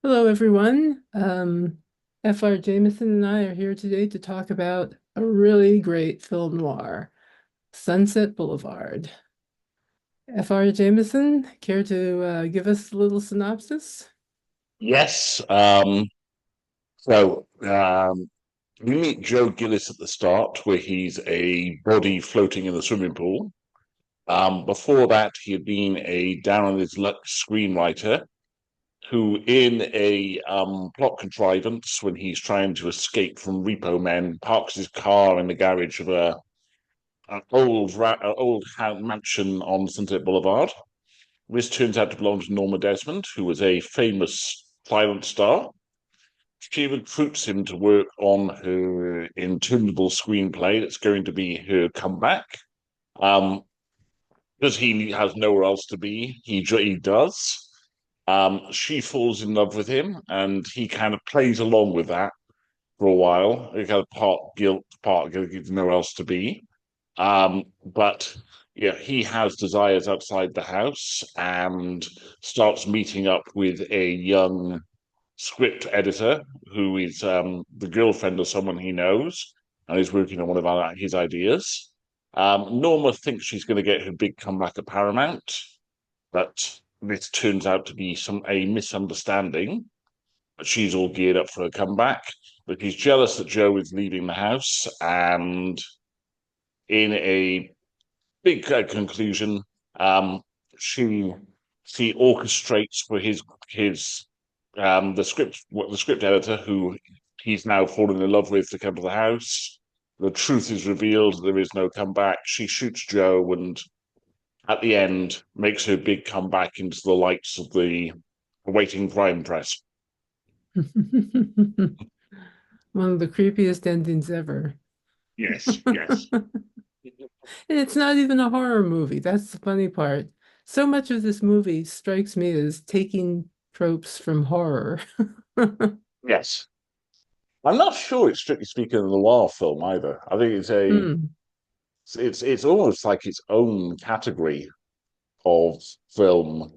Hello, everyone. F.R. Jameson and I are here today to talk about a really great film noir, Sunset Boulevard. F.R. Jameson, care to give us a little synopsis? Yes. So we meet Joe Gillis at the start, where he's a body floating in the swimming pool. Before that, he had been a down on his luck screenwriter who, in a plot contrivance, when he's trying to escape from repo men, parks his car in the garage of an old mansion on Sunset Boulevard. This turns out to belong to Norma Desmond, who was a famous silent star. She recruits him to work on her interminable screenplay that's going to be her comeback. Um, because he has nowhere else to be, he does. She falls in love with him, and he kind of plays along with that for a while. He kind of part guilt, part guilt, nowhere else to be. But yeah, he has desires outside the house and starts meeting up with a young script editor who is the girlfriend of someone he knows and is working on one of his ideas. Norma thinks she's going to get her big comeback at Paramount, but this turns out to be a misunderstanding. But she's all geared up for a comeback. But he's jealous that Joe is leaving the house, and in a big conclusion, um, she she orchestrates for the script editor who he's now fallen in love with to come to the house. The truth is revealed. There is no comeback. She shoots Joe, and at the end makes her big comeback into the lights of the waiting crime press. One of the creepiest endings ever. Yes, yes, And it's not even a horror movie. That's the funny part. So much of this movie strikes me as taking tropes from horror. yes. I'm not sure it's strictly speaking a noir film either. I think Hmm. it's almost like its own category of film.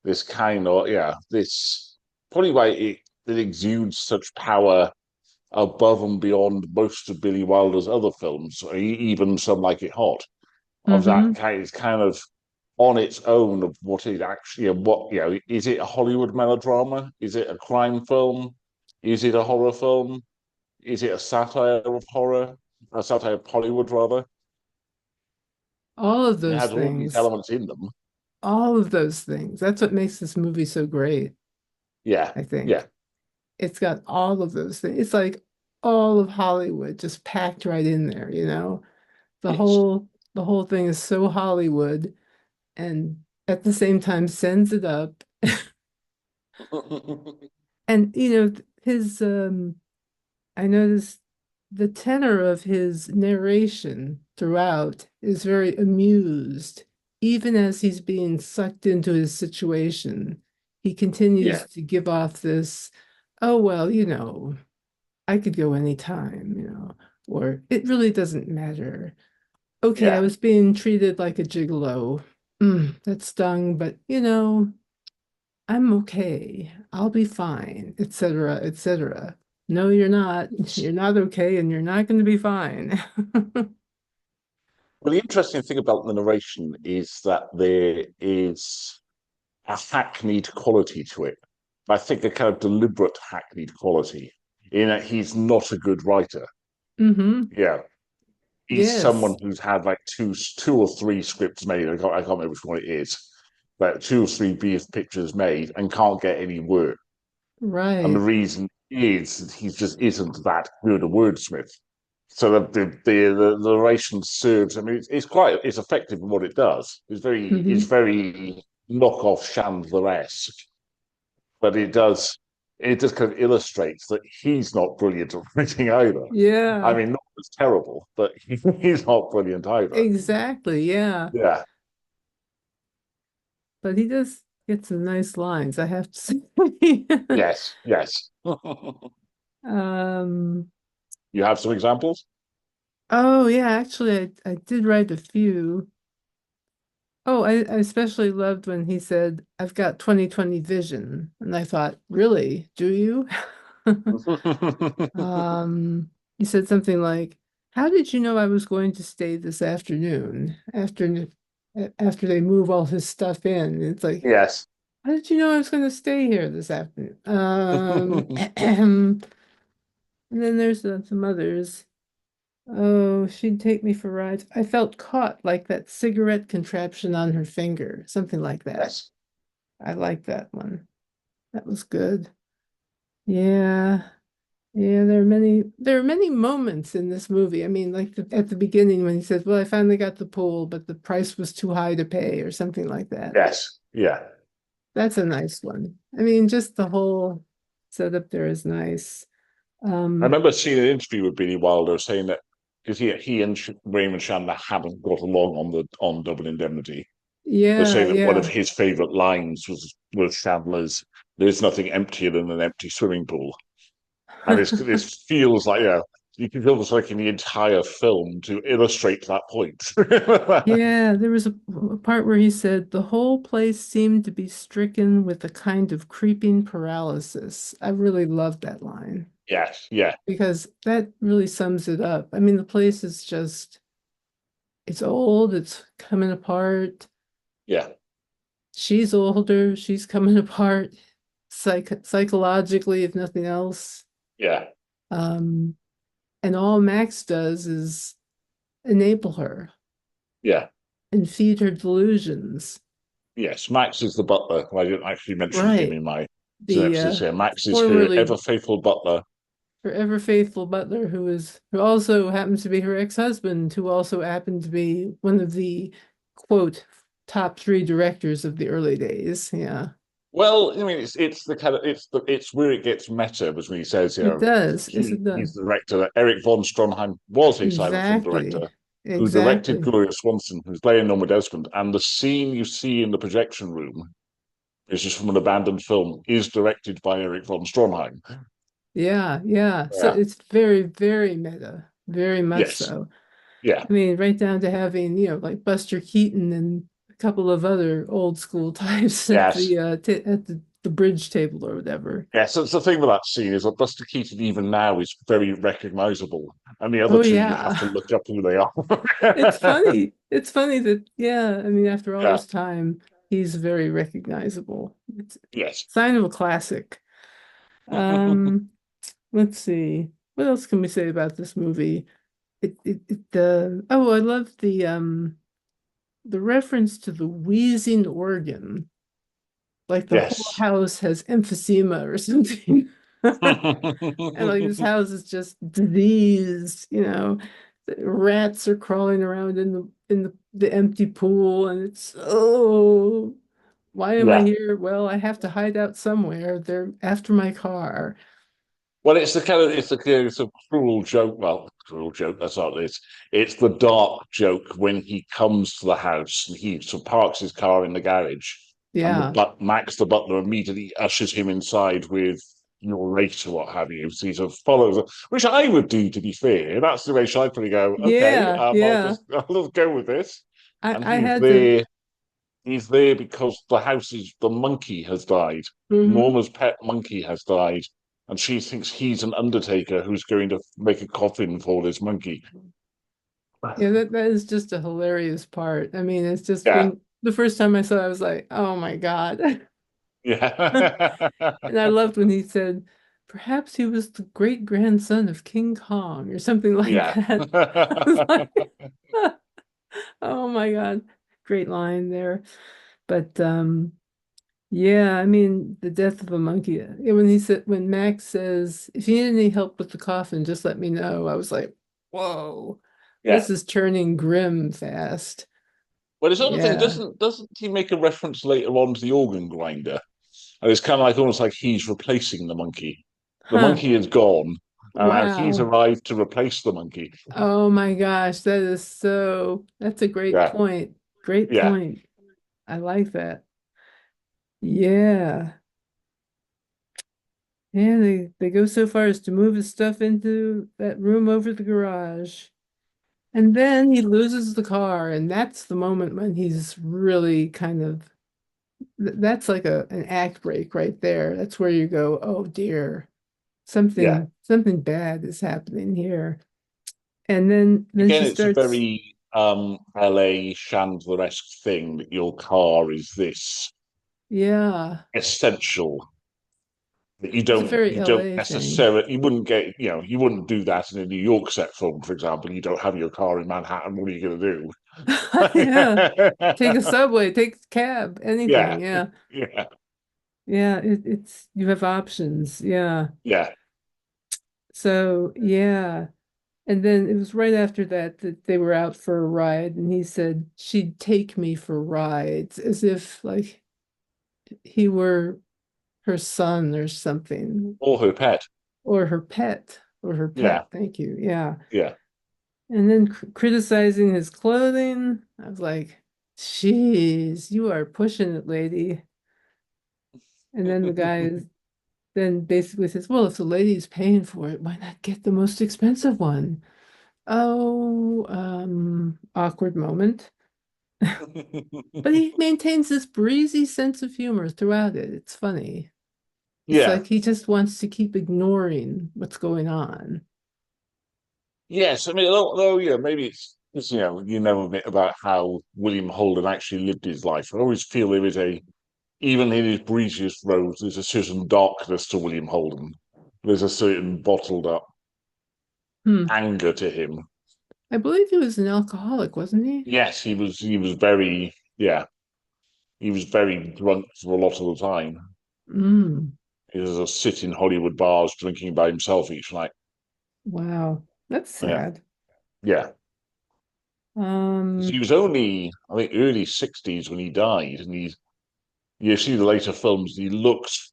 This kind of this probably why it exudes such power above and beyond most of Billy Wilder's other films, even Some Like It Hot. Of that Hmm. kind, it's kind of on its own of what it actually, what is it a Hollywood melodrama? Is it a crime film? Is it a horror film? Is it a satire of horror? A satire of Hollywood, rather? All of It those has all these things. elements in them. All of those things. That's what makes this movie so great, Yeah, I yeah, think. It's got all of those things. It's like all of Hollywood just packed right in there, you know? The yes. whole thing is so Hollywood and at the same time sends it up. And his I noticed the tenor of his narration throughout is very amused. Even as he's being sucked into his situation, he Yeah, continues to give off this, oh, well, I could go anytime, or it really doesn't matter. Okay, I yeah. was being treated like a gigolo. That stung, but I'm okay. I'll be fine, etc., etc. No, you're not. You're not okay, and you're not going to be fine. Well, the interesting thing about the narration is that there is a hackneyed quality to it. I think a kind of deliberate hackneyed quality in that he's not a good writer. Hmm. Yeah, he's someone Yes, who's had like two or three scripts made. I can't remember which one it is, but two or three pictures made and can't get any work. And the right. reason is that he just isn't that good a wordsmith. So the narration serves. I mean, it's effective in what it does. It's Hmm. very knockoff Chandler-esque, but it just kind of illustrates that he's not brilliant at writing either. I Yeah, mean, not as terrible, but he's not brilliant either. exactly. Yeah. Yeah. But he does get some nice lines, I have to say. Yes. Yes. Um, You have some examples? oh yeah, actually I did write a few. Oh, I especially loved when he said, I've got 20/20 vision. And I thought, really? Do you? Um, he said something like, how did you know I was going to stay this afternoon after they move all his stuff in? It's like, Yes. how did you know I was going to stay here this afternoon? And then there's some others. Oh, she'd take me for rides. I felt caught like that cigarette contraption on her finger, something like that. Yes. I like that one. That was good. Yeah. Yeah, there are many moments in this movie. I mean, like at the beginning when he says, "Well, I finally got the pool, but the price was too high to pay," or something like that. Yes. Yeah. That's a nice one. I mean, just the whole setup there is nice. I Um, remember seeing an interview with Billy Wilder saying that because he and Raymond Chandler haven't got along on Double Indemnity, was yeah, saying that one of yeah. his favourite lines was Chandler's "There's nothing emptier than an empty swimming pool," and this feels like you can feel this like in the entire film to illustrate that point. Yeah, there was a part where he said the whole place seemed to be stricken with a kind of creeping paralysis. I really loved that line Yes, yeah, because that really sums it up. I mean, the place is just, it's old, it's coming apart. yeah, She's older, she's coming apart psychologically, if nothing else. yeah, Um, and all Max does is enable her yeah. and feed her delusions. Yes, Max is the butler. I didn't actually mention him Right. in my The synopsis here. Max is her formerly ever faithful butler. her ever faithful butler who also happens to be her ex-husband, who also happened to be one of the quote top three directors of the early days. Yeah. Well, I mean, it's the kind of it's where it gets meta, was when he says, It does. Yes, it does. he's the director. Eric von Stroheim was a silent film Exactly. director who directed Exactly. Gloria Swanson, who's playing Norma Desmond, and the scene you see in the projection room is just from an abandoned film, is directed by Eric von Stroheim. Yeah, yeah. So Yeah. it's very, very meta, very much Yes. so. Yeah. I mean, right down to having, like Buster Keaton and a couple of other old school types at Yes. the bridge table or whatever. Yeah, so it's the thing with that scene is that Buster Keaton even now is very recognizable, and the other Oh two you have to yeah. look up who they are. It's funny. It's funny that, yeah, I mean, after all Yeah. this time, he's very recognizable. It's a Yes. sign of a classic. Um, let's see. What else can we say about this movie? Oh, I love the reference to the wheezing organ, like the whole Yes. house has emphysema or something. And like this house is just diseased, The rats are crawling around in the empty pool, and it's why am I Yeah. here? Well, I have to hide out somewhere. They're after my car. Well, it's a cruel joke. Well, cruel joke. That's not it. It's the dark joke when he comes to the house and he so parks his car in the garage, and Yeah. Max the butler immediately ushers him inside with your rate or what have you. So he sort of follows, which I would do to be fair. That's the way I'd probably go. Okay, Yeah, yeah. I'll just go with this. And I had to He's there because the monkey has died. hmm Norma's pet monkey has died, and she thinks he's an undertaker who's going to make a coffin for this monkey. Yeah, that is just a hilarious part. I mean, it's just Yeah, when the first time I saw it, I was like, oh my God. yeah, And I loved when he said, perhaps he was the great grandson of King Kong or something like yeah. that. I was like, oh my God. Great line there. But yeah, I mean the death of a monkey. When Max says, if you need any help with the coffin, just let me know. I was like, whoa, Yeah. this is turning grim fast. Well, this other thing Yeah. doesn't he make a reference later on to the organ grinder? And it's kind of like almost like he's replacing the monkey. The Huh. monkey is gone, and now he's Wow. arrived to replace the monkey. Oh my gosh, that's a great Yeah, point. Great yeah, point. I like that. Yeah. Yeah, they go so far as to move his stuff into that room over the garage. And then he loses the car, and that's the moment when he's really kind of that's like an act break right there. That's where you go, oh dear, Yeah. something bad is happening here. And then Again, she it's a starts, very LA Chandler-esque thing that your car is this yeah, essential that it's a very you don't LA thing. necessarily you wouldn't get you wouldn't do that in a New York set film, for example. You don't have your car in Manhattan. What are you going Yeah. to Take a do? subway, take a cab, anything. Yeah, Yeah. yeah, Yeah, it's you have options. Yeah. yeah. So, yeah. And then it was right after that that they were out for a ride, and he said she'd take me for rides as if like he were her son or something, Or her pet. or her pet, or her Yeah, pet. Thank you. Yeah. yeah. And then criticizing his clothing. I was like, "Jeez, you are pushing it, lady." And then the guy is then basically says, "Well, if the lady's paying for it, why not get the most expensive one?" Oh, awkward moment. But he maintains this breezy sense of humor throughout it. It's funny. It's Yeah. like he just wants to keep ignoring what's going on. Yes, I mean, although yeah, maybe it's you know a bit about how William Holden actually lived his life. I always feel there is a even in his breeziest roads, there's a certain darkness to William Holden. There's a certain bottled up Hmm. anger to him. I believe he was an alcoholic, wasn't he? Yes, he was very yeah, he was very drunk for a lot of the time. Mm. He was a sit in Hollywood bars drinking by himself each night. Wow. That's Yeah, sad. yeah. He Um, was only, I think, early 60s when he died, and he's you see the later films, he looks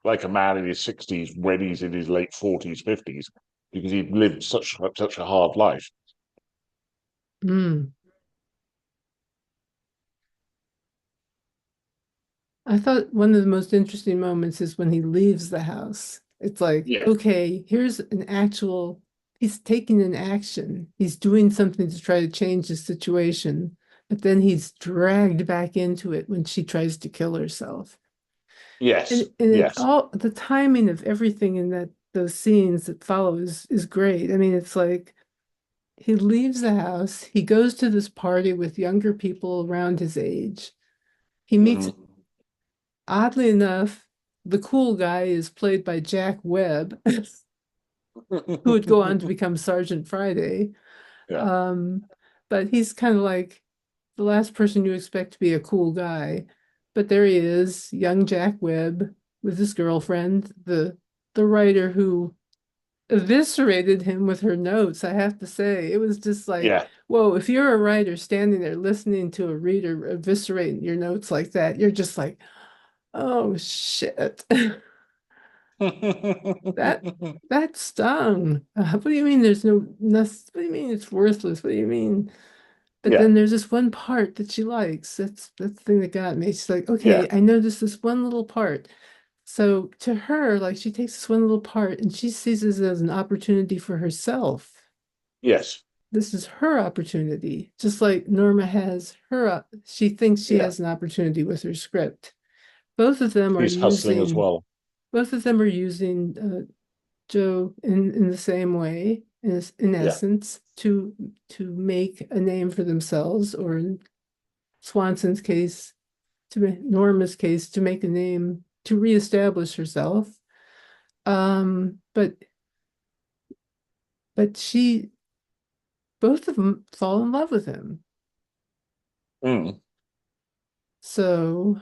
like a man in his 60s when he's in his late 40s, 50s, because he lived such a hard life. mm. I thought one of the most interesting moments is when he leaves the house. It's like, Yeah, okay, here's an actual, he's taking an action. He's doing something to try to change the situation, but then he's dragged back into it when she tries to kill herself. yes, And it yes, all the timing of everything in that those scenes that follow is great. I mean, it's like he leaves the house, he goes to this party with younger people around his age. He meets mhm. Oddly enough, the cool guy is played by Jack Webb, who would go on to become Sergeant Friday. Yeah, Um, but he's kind of like the last person you expect to be a cool guy. But there he is, young Jack Webb with his girlfriend, the writer who eviscerated him with her notes, I have to say. It was just like, yeah. whoa, if you're a writer standing there listening to a reader eviscerate your notes like that, you're just like, oh shit. That that stung. What do you mean there's what do you mean it's worthless? What do you mean? But Yeah, then there's this one part that she likes. That's the thing that got me. She's like, yeah, okay, I noticed this one little part. So to her, like she takes this one little part and she sees this as an opportunity for herself. yes, This is her opportunity, just like Norma has she thinks she yeah. has an opportunity with her script. Both of them are He's hustling as using well. both of them are using Joe in the same way, in Yeah, essence, to make a name for themselves, or in Swanson's case, to make Norma's case, to make a name to reestablish herself. But she both of them fall in love with him. mm. So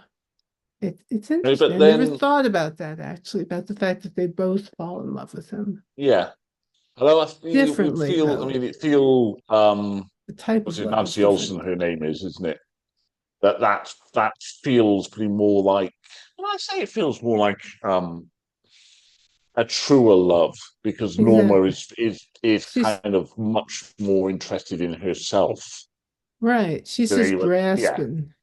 it's interesting. But I never then thought about that actually, about the fact that they both fall in love with him yeah. Although you differently, feel, I though. mean, it feel The type was of it love is Nancy Olsen? different. Her name is, isn't it? That feels pretty more like. Well, I say it feels more like a truer love because Norma Exactly. is She's kind of much more interested in herself right. She's than just anyone. Yeah, grasping.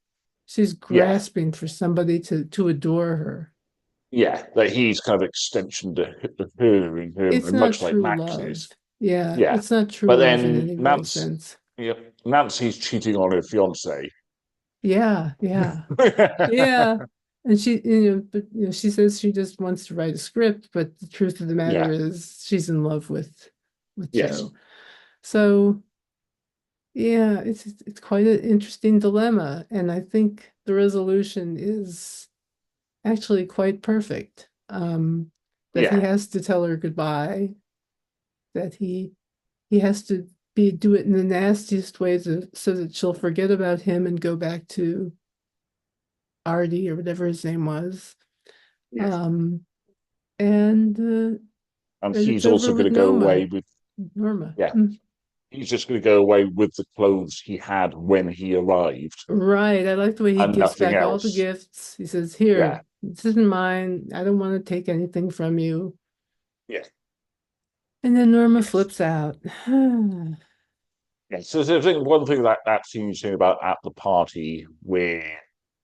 She's yeah, grasping for somebody to adore her. yeah. That he's kind of extension to her and her, It's and not much like true Max love. is. Yeah, Yeah. it's not true But love in then any real sense. Yeah, Nancy's cheating on her fiance. Yeah, yeah, yeah. And but she says she just wants to write a script, but the truth of the matter Yeah. is she's in love with Yes. Joe. So yeah, it's quite an interesting dilemma, and I think the resolution is actually quite perfect. That he Yeah. has to tell her goodbye, that he has to be do it in the nastiest way so that she'll forget about him and go back to Artie or whatever his name was. Yes. Um, and And and it's he's also over going with to go away Noma, with, Norma. yeah, Mm. he's just going to go away with the clothes he had when he arrived Right. I like the way he and gives nothing back all the else. gifts. He says, Yeah. "Here, this isn't mine. I don't want to take anything from you." Yes. And then Norma Yes. flips out. Yes. So I think one thing that that seems to about at the party where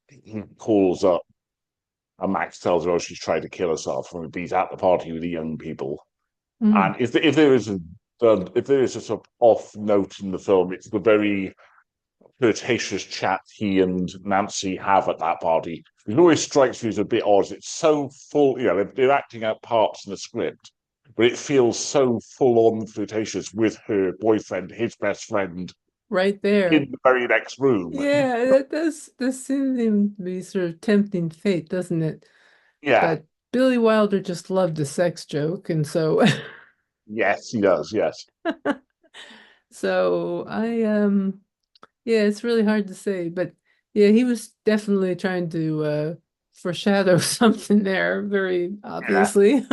he calls up and Max tells her, oh, she's tried to kill herself, and he's at the party with the young people. Mm, And if there is a if there is a sort of off note in the film, it's the very flirtatious chat he and Nancy have at that party. It always strikes me as a bit odd. It's so full, they're acting out parts in the script, but it feels so full on flirtatious with her boyfriend, his best friend, right there. in the very next room. Yeah, that seems to be sort of tempting fate, doesn't it? Yeah, But Billy Wilder just loved a sex joke, and so yes, he does. Yes, so yeah, it's really hard to say, but yeah, he was definitely trying to foreshadow something there, very yeah. obviously.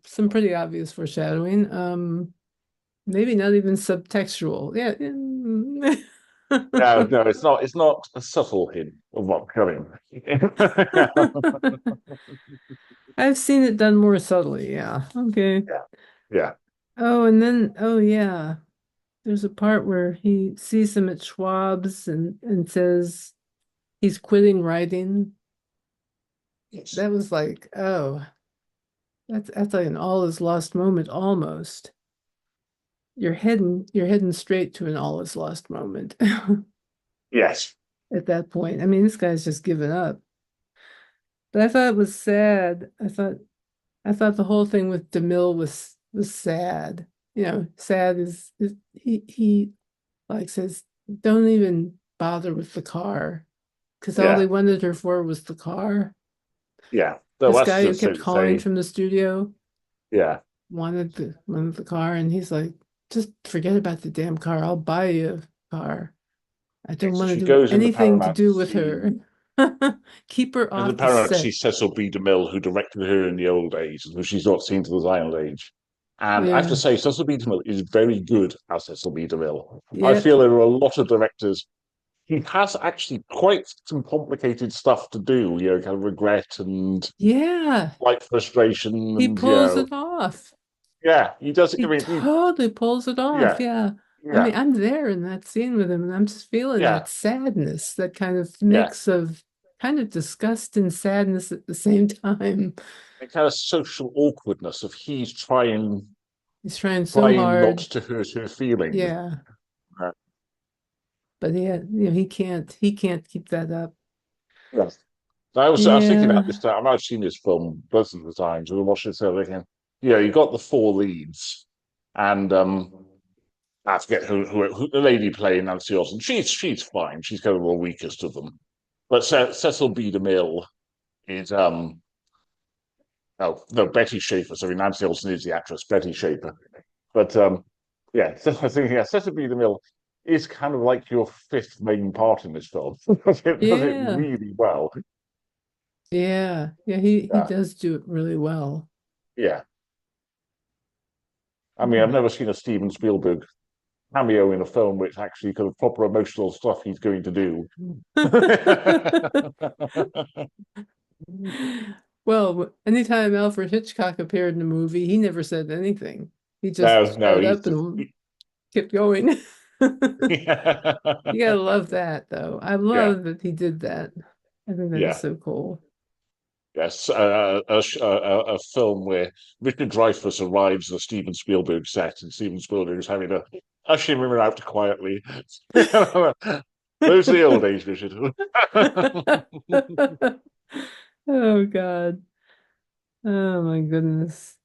Some pretty obvious foreshadowing. Maybe not even subtextual. Yeah. No, no, it's not. It's not a subtle hint of what's coming. Yeah, I've seen it done more subtly, yeah. Okay. yeah, Oh, and then oh yeah. There's a part where he sees him at Schwab's and says he's quitting writing. yes, That was like, oh, that's like an all is lost moment almost. You're heading straight to an all is lost moment yes, at that point. I mean, this guy's just given up. But I thought it was sad. I thought the whole thing with DeMille was sad. Sad is he like says, don't even bother with the car because all they yeah, wanted her for was the car. yeah. So This that's guy who just kept so to calling say, from the studio yeah. wanted the car, and he's like, just forget about the damn car. I'll buy you a car. I Yeah, don't so want to she do goes into anything to Paramount to do with her. see, Keep her into off the Paramount to see set. Cecil B. DeMille, who directed her in the old days, who she's not seen to the Zion age. And I have to Yeah. say, Cecil B. DeMille is very good as Cecil B. DeMille. I Yep. feel there are a lot of directors. He has actually quite some complicated stuff to do, kind of regret and Yeah. like frustration, He and pulls it off. yeah, he does. I He mean, totally pulls it off. yeah, Yeah. I yeah, mean, I'm there in that scene with him, and I'm just feeling yeah, that sadness, that kind of yeah. mix of kind of disgust and sadness at the same time. A kind of social awkwardness of he's He's trying so trying not hard. to hurt her feelings. Yeah. Uh, But yeah, he can't keep that up. yes. I was thinking about Yeah. this time. I've seen this film dozens of times. We watched it over again. You got the four leads, and I forget who the lady playing Nancy Olsen. She's fine. She's kind of the weakest of them. But Cecil B. DeMille is oh no, Betty Schaefer. Sorry, Nancy Olsen is the actress, Betty Schaefer. But yeah, so I was thinking, yeah, Cecil B. DeMille is kind of like your fifth main part in this film. It does it Yeah. really well. Yeah. Yeah, he Yeah, does do it really well. yeah. I mean, I've Hmm. never seen a Steven Spielberg cameo in a film which actually kind of proper emotional stuff he's going to do. Well, anytime Alfred Hitchcock appeared in a movie, he never said anything. He No, just no, showed he's up just and kept going. yeah, You gotta love that, though. I yeah, love that he did that. I think that is yeah. so cool. Yes, a film where Richard Dreyfuss arrives at a Steven Spielberg set, and Steven Spielberg is having to usher him out quietly. Those are the old days, Richard. Oh God. Oh my goodness.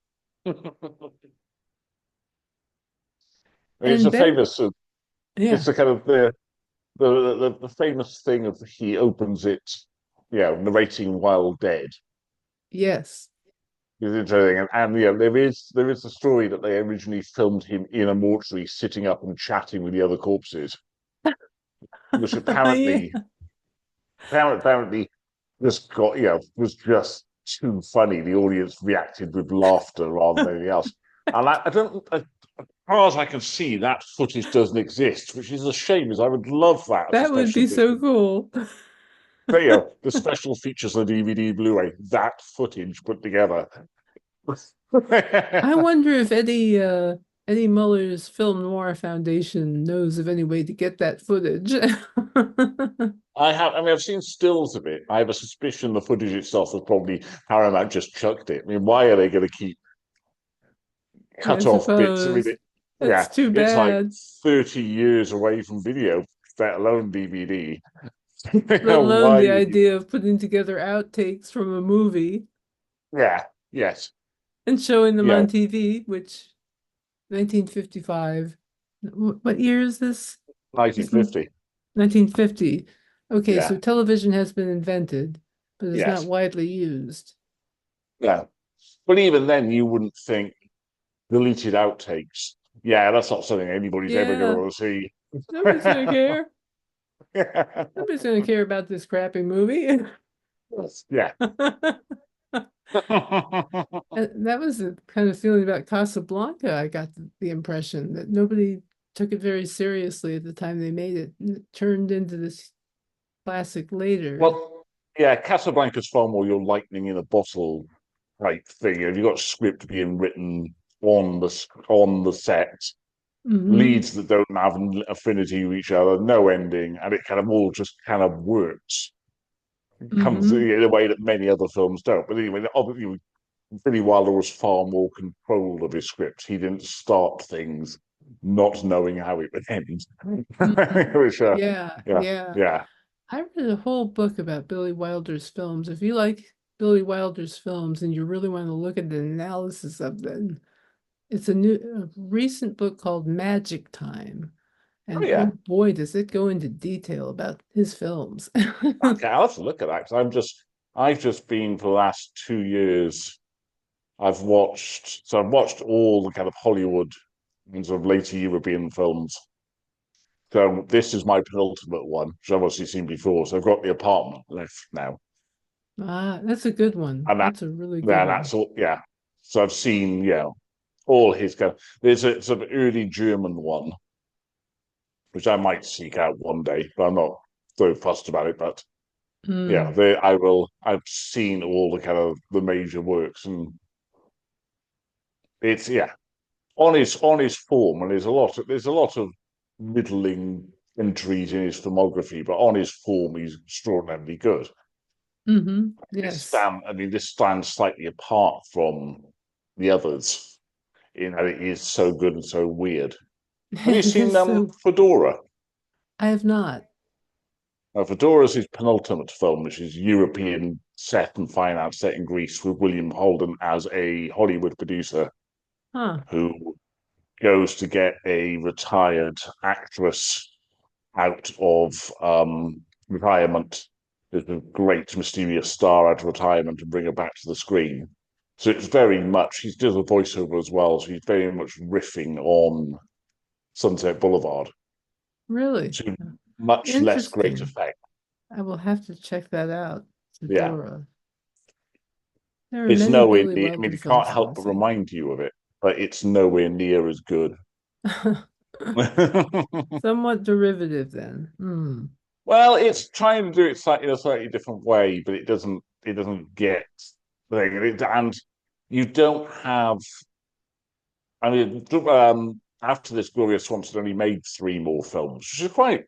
It's And a then, famous. It's yeah, a kind of the famous thing of he opens it, narrating while dead. yes. It's interesting, and yeah, there is a story that they originally filmed him in a mortuary, sitting up and chatting with the other corpses, which Yeah, apparently just got was just too funny. The audience reacted with laughter rather than anything else. And I don't, as far as I can see, that footage doesn't exist, which is a shame. As I would love that as a that would special be so edition. cool. But the special features on DVD, Blu-ray, that footage put together. I wonder if Eddie Muller's Film Noir Foundation knows of any way to get that footage. I've seen stills of it. I have a suspicion the footage itself was probably Paramount just chucked it. I mean, why are they going to keep I cut off bits? I mean, suppose. That's too it's like bad. 30 years away from video, let alone DVD. Let alone Why the would you? idea of putting together outtakes from a movie Yeah, yes, and showing them yeah, on TV, which 1955. What year is this? This 1950. 1950. Okay, Yeah, so television has been invented, but it's not yes, widely used. yeah. But even then, you wouldn't think deleted outtakes. Yeah, that's not something anybody's ever going to Yeah, want to see. nobody's gonna care. Nobody's gonna care about this crappy movie. Yeah. And that was the kind of feeling about Casablanca. I got the impression that nobody took it very seriously at the time they made it. And it turned into this classic later. Well, yeah, Casablanca's far more your lightning in a bottle type thing. If you've got script being written on the set, Hmm. leads that don't have an affinity with each other, no ending, and it kind of all just kind of works. It comes Hmm. in a way that many other films don't. But anyway, obviously, Billy Wilder was far more control of his script. He didn't start things not knowing how it would end. Hmm. Which, Yeah, yeah, yeah. yeah. I read a whole book about Billy Wilder's films. If you like Billy Wilder's films and you really want to look at the analysis of them, it's a recent book called Magic Time. Oh And oh yeah. boy, does it go into detail about his films. Okay, I'll have to look at that because I've just been for the last 2 years. I've watched all the kind of Hollywood and sort of later European films. So this is my penultimate one, which I've obviously seen before. So I've got The Apartment left now, Ah, that's a good one. and That's a really good yeah, one. that's all. Yeah, so I've seen all his kind. There's a sort of early German one which I might seek out one day, but I'm not so fussed about it. But yeah, Mm, I will. I've seen all the kind of the major works, and it's on his form, and there's a lot of middling entries in his filmography, but on his form, he's extraordinarily good. yes. This stands slightly apart from the others in that it is so good and so weird. Have you It seen is so, Fedora? I have not. Fedora's his penultimate film, which is European set and finance set in Greece with William Holden as a Hollywood producer Huh. who goes to get a retired actress out of retirement. There's a great mysterious star out of retirement to bring her back to the screen. So it's very much, he does a voiceover as well, so he's very much riffing on Sunset Boulevard Really? to much less great Interesting. effect. I will have to check that out. Yeah. Fedora. There are It's many nowhere Billy near, I mean, Wilder it can't films I help want to but see. remind you of it, but it's nowhere near as good. Somewhat derivative then. Hmm. Well, it's trying to do it in a slightly different way, but it doesn't get and you don't have. I mean, after this, Gloria Swanson only made three more films, which is quite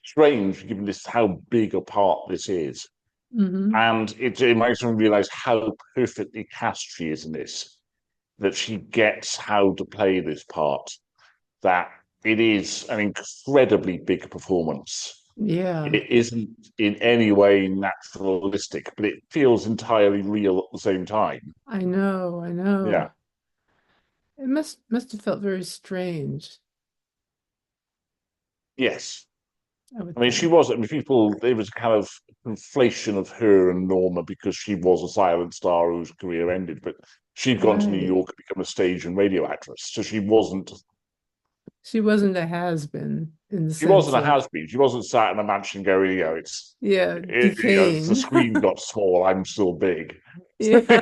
strange given this how big a part this is. Hmm. And it makes me realize how perfectly cast she is in this, that she gets how to play this part, that it is an incredibly big performance. Yeah, It isn't in any way naturalistic, but it feels entirely real at the same time. I know, I Yeah. know. It must have felt very strange, Yes. I would I mean, she think. was, I mean, people, there was a kind of conflation of her and Norma because she was a silent star whose career ended, but she'd gone to New Right. York and become a stage and radio actress. So She wasn't a has-been in the she sense wasn't a of, has-been. She wasn't sat in a mansion going, yeah, the decaying. screen got small, I'm still big. Yeah. By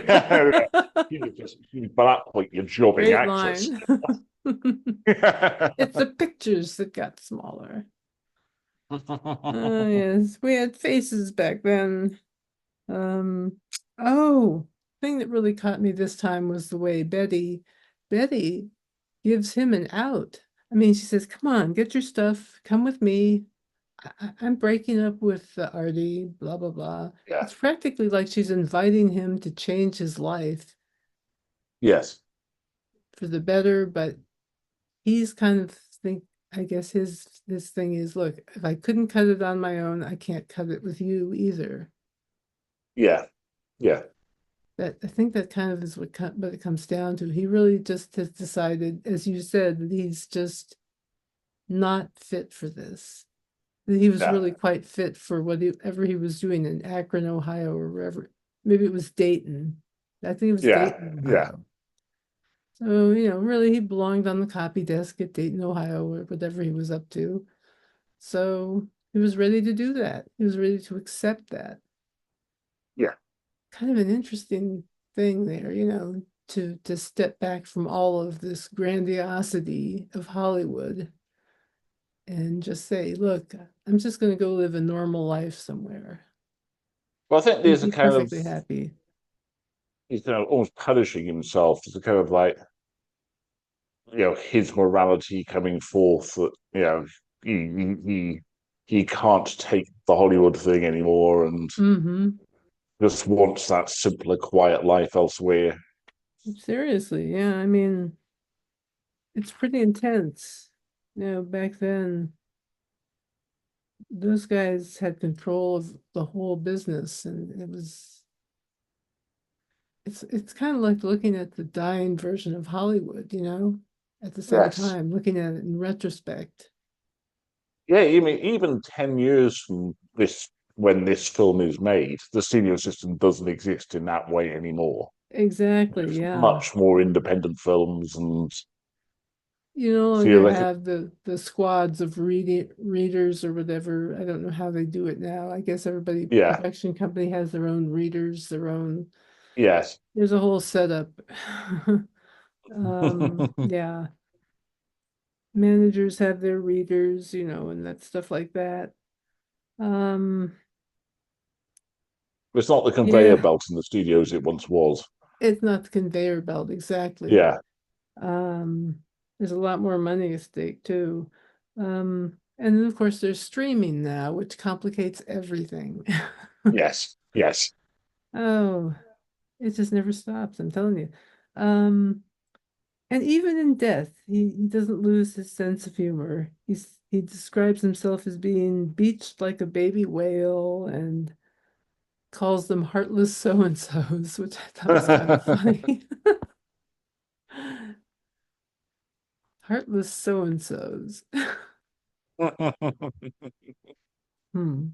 that point, you're jobbing Great actress. line. It's the pictures that got smaller. Yes, we had faces back then. Um, oh, thing that really caught me this time was the way Betty gives him an out. I mean, she says, "Come on, get your stuff. Come with me. I'm breaking up with Artie, blah, blah, blah." Yeah. It's practically like she's inviting him to change his life Yes. for the better, but he's kind of think, I guess his thing is, look, if I couldn't cut it on my own, I can't cut it with you either. Yeah. Yeah. That I think that kind of is what it comes down to. He really just has decided, as you said, that he's just not fit for this. That he was Yeah. really quite fit for whatever he was doing in Akron, Ohio, or wherever. Maybe it was Dayton. I think it was Yeah. Dayton, Yeah. Ohio. So, really he belonged on the copy desk at Dayton, Ohio, or whatever he was up to. So he was ready to do that. He was ready to accept that. Yeah. Kind of an interesting thing there, to step back from all of this grandiosity of Hollywood and just say, look, I'm just going to go live a normal life somewhere Well, I think and there's a be kind of perfectly happy. he's kind of almost punishing himself. It's a kind of like his morality coming forth that he he he he can't take the Hollywood thing anymore and Hmm. just wants that simpler, quiet life elsewhere. Seriously, yeah. I mean, it's pretty intense. Back then, those guys had control of the whole business, and it's kind of like looking at the dying version of Hollywood, at the same Yes. time, looking at it in retrospect. Yeah, I mean, even 10 years from this, when this film is made, the studio system doesn't exist in that way anymore. Exactly, There's yeah. much more independent films and You no longer theoretically, have the squads of readers or whatever. I don't know how they do it now. I guess everybody yeah, production company has their own readers, their own. yes. There's a whole setup. Yeah. Managers have their readers, and that stuff like that. Um, It's not the conveyor yeah, belt in the studios it once was. it's not the conveyor belt exactly. Yeah, Um, there's a lot more money at stake too. And then of course there's streaming now, which complicates everything. yes, yes. Oh, it just never stops, I'm telling you. Um, and even in death, he doesn't lose his sense of humor. He describes himself as being beached like a baby whale and calls them heartless so-and-sos, which I thought was kind of funny. Heartless so-and-sos. Hmm.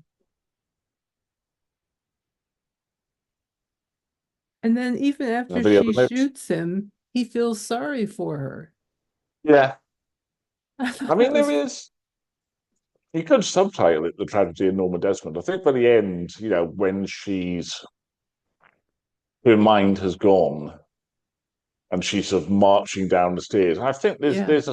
And then even after Any she other notes? shoots him, he feels sorry for her. Yeah. I I thought that mean, there was, is. You could subtitle it "The Tragedy of Norma Desmond." I think by the end, when her mind has gone and she's sort of marching down the stairs. I think yeah, there is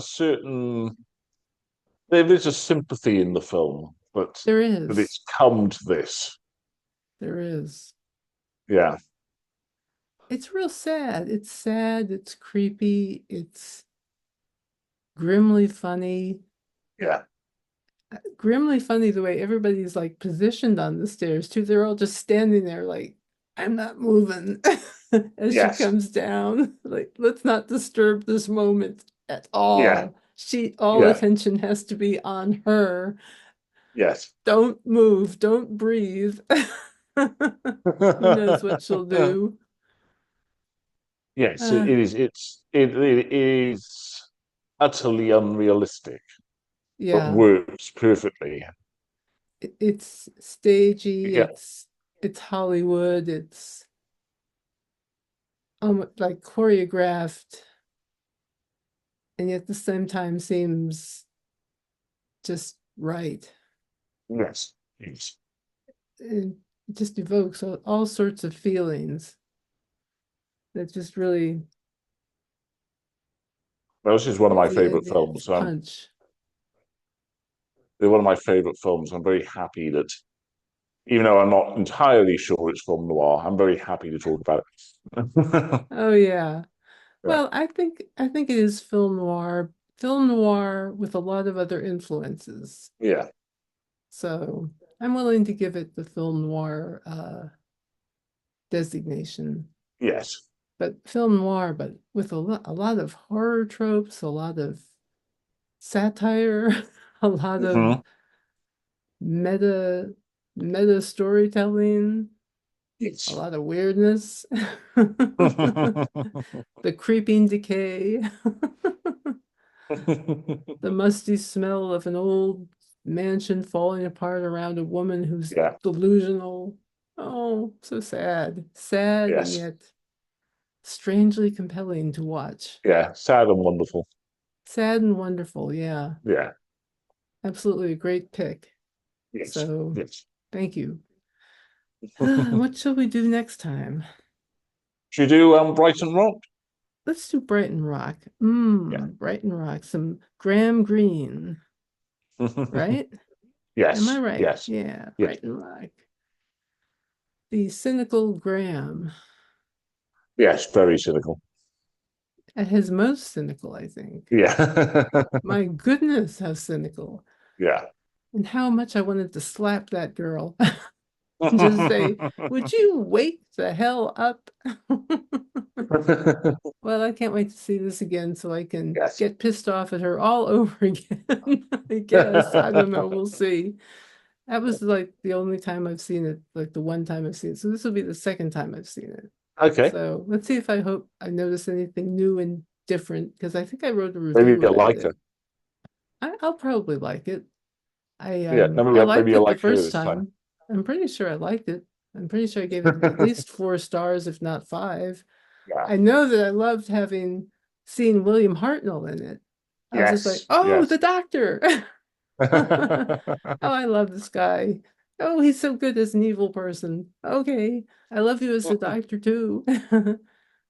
a sympathy in the film, but there that is. it's come to this. There is. Yeah, It's real sad. It's sad, it's creepy, it's grimly funny. yeah, Grimly funny the way everybody's like positioned on the stairs too. They're all just standing there like, I'm not moving as she Yes. comes down. Like, let's not disturb this moment at Yeah. all. All Yeah. attention has to be on her. Yes. Don't move, don't breathe. Who knows what she'll do? Yes, Uh, it is utterly unrealistic, but yeah, works perfectly. it's stagey, Yeah. it's Hollywood, it's like choreographed, and yet at the same time seems just right. Yes. Yes. It just evokes all sorts of feelings that just really Well, this is one of gives my the favorite advance films. So punch. they're one of my favorite films. I'm very happy that, even though I'm not entirely sure it's film noir, I'm very happy to talk about it. Oh yeah. Yeah. Well, I think it is film noir with a lot of other influences. Yeah. So I'm willing to give it the film noir designation. Yes. But film noir, but with a lot of horror tropes, a lot of satire, a lot of Hmm. meta meta storytelling, a Yes. lot of weirdness, the creeping decay, the musty smell of an old mansion falling apart around a woman who's Yeah. delusional. Oh, so sad. Sad and Yes. yet strangely compelling to watch. Yeah. Sad and wonderful. Sad and wonderful, yeah. Yeah. Absolutely a great pick. Yes. So Yes. thank you. What shall we do next time? Should you do Brighton Rock? Let's do Brighton Rock. Yeah. Brighton Rock. Some Graham Greene, right? Am I Yes. right? Yes. Yeah, Yes. Brighton Rock. The cynical Graham. Yes. Very cynical. At his most cynical, I think. Yeah. My goodness, how cynical. Yeah. And how much I wanted to slap that girl and just say, would you wake the hell up? Well, I can't wait to see this again so I can Yes. get pissed off at her all over again. I guess. I don't know. We'll see. That was like the only time I've seen it, like the one time I've seen it. So this will be the second time I've seen it. Okay. So let's see if I hope I notice anything new and different because I think I wrote a Maybe review you about like her. it. I'll probably like it. Yeah. I Maybe liked you it the like her first this time. time. I'm pretty sure I liked it. I'm pretty sure I gave it at least 4 stars, if not five. Yeah. I know that I loved having seen William Hartnell in it. I was just like, Yes. oh, Yes. the doctor. Oh, I love this guy. Oh, he's so good as an evil person. Okay, I love you as the doctor too.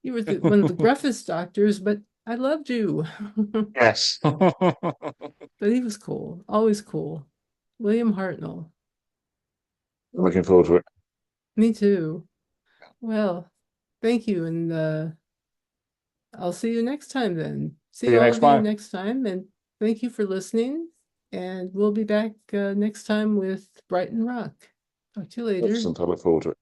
You were one of the gruffest doctors, but I loved you. Yes. But he was cool, always cool. William Hartnell. Looking forward to it. Me too. Well, thank you, and I'll see you next time then. See See you all next of you time. next time, and thank you for listening. And we'll be back next time with Brighton Rock. Talk to you later. Excellent. I look forward to it.